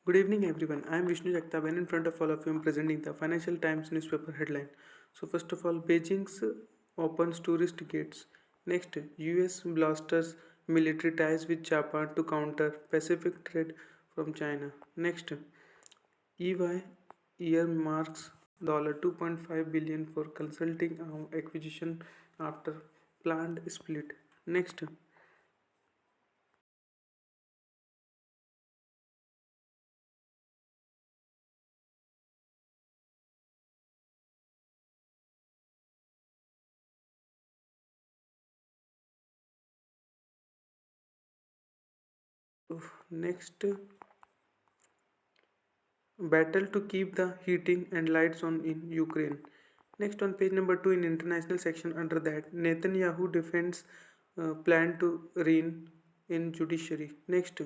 Good evening, everyone. I am Vishnu Jagtap, and in front of all of you, I am presenting the Financial Times newspaper headline. So, first of all, Beijing's opens tourist gates. Next, US blasters military ties with Japan to counter Pacific trade from China. Next, EY earmarks $2.5 billion for consulting acquisition after planned split. Next, next battle to keep the heating and lights on in Ukraine. Next, on page number 2 in international section under that, Netanyahu defends plan to reign in judiciary. Next,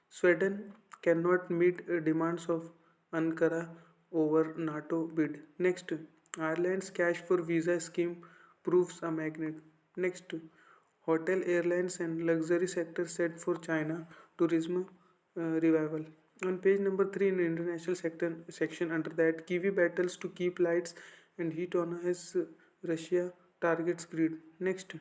Sweden cannot meet demands of Ankara over NATO bid. Next, Ireland's cash for visa scheme proves a magnet. Next, hotel, airlines, and luxury sector set for China tourism revival. On page number 3 in the international section under that, Kiwi battles to keep lights and heat on as Russia targets grid. Next,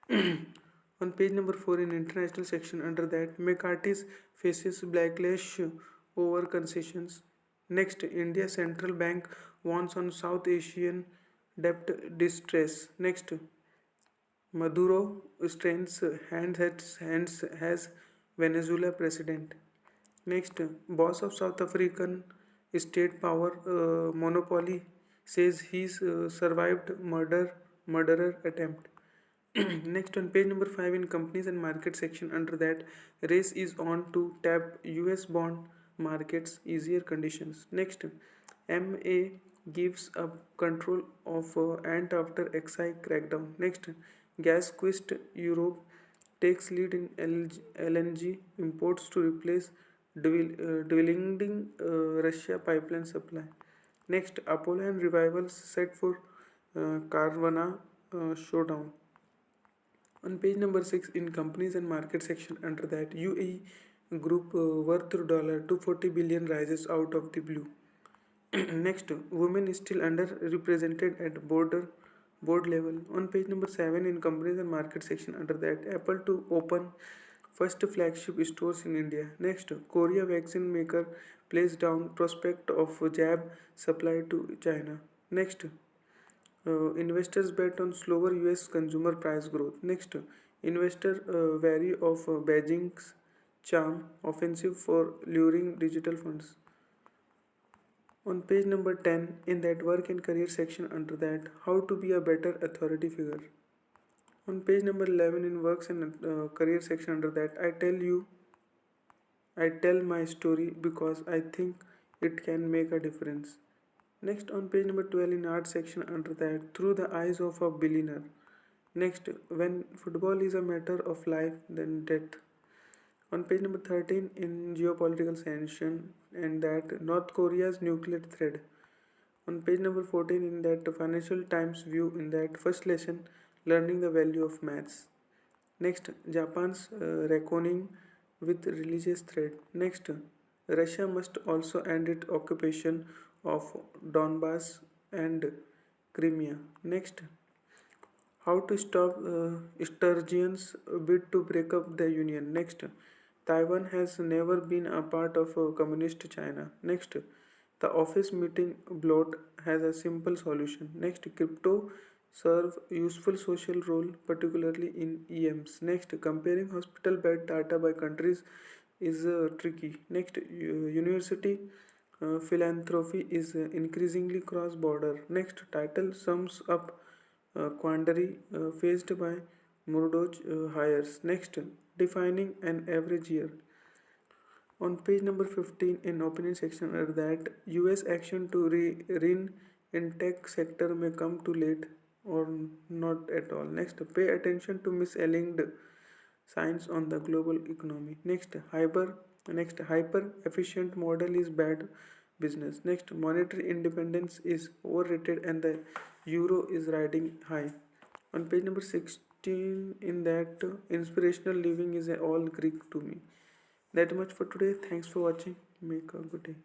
on page number 4 in international section under that, McCarthy's faces backlash over concessions. Next, India Central Bank warns on South Asian debt distress. Next, Maduro strains hands as Venezuela president. Next, boss of South African state power monopoly says he's survived murderer attempt. Next, on page number 5 in companies and market section under that, race is on to tap US bond markets easier conditions. Next, MA gives up control of ant after XI crackdown. Next, gas quest Europe takes lead in LNG imports to replace dwindling Russia pipeline supply. Next, Apollon revivals set for Carvana showdown. On page number 6 in companies and market section under that, UAE group worth $240 billion rises out of the blue. Next, women is still underrepresented at board level. On page number 7 in companies and market section under that, Apple to open first flagship stores in India. Next, Korea vaccine maker plays down prospect of jab supply to China. Next, investors bet on slower US consumer price growth. Next, investor wary of Beijing's charm offensive for luring digital funds. On page number 10 in that work and career section under that, how to be a better authority figure. On page number 11 in works and career section under that, I tell my story because I think it can make a difference. Next, on page number 12 in art section under that, through the eyes of a billionaire. Next, when football is a matter of life then death. On page number 13 in geopolitical section and that North Korea's nuclear threat. On page number 14 in that Financial Times view in that first lesson, learning the value of maths. Next, Japan's reckoning with religious threat. Next, Russia must also end its occupation of Donbass and Crimea. Next, how to stop Sturgeon's bid to break up the union. Next, Taiwan has never been a part of communist China. Next, the office meeting bloat has a simple solution. Next, crypto serve useful social role, particularly in EMs. Next, comparing hospital bed data by countries is tricky. Next, university philanthropy is increasingly cross-border. Next, title sums up quandary faced by Murdoch hires. Next, defining an average year. On page number 15 in opinion section are that US action to rein in tech sector may come too late or not at all. Next, pay attention to misaligned signs on the global economy. Next, hyper efficient model is bad business. Next, monetary independence is overrated and the euro is riding high. On page number 16 in that inspirational living is all Greek to me. That much for today. Thanks for watching. Make a good day.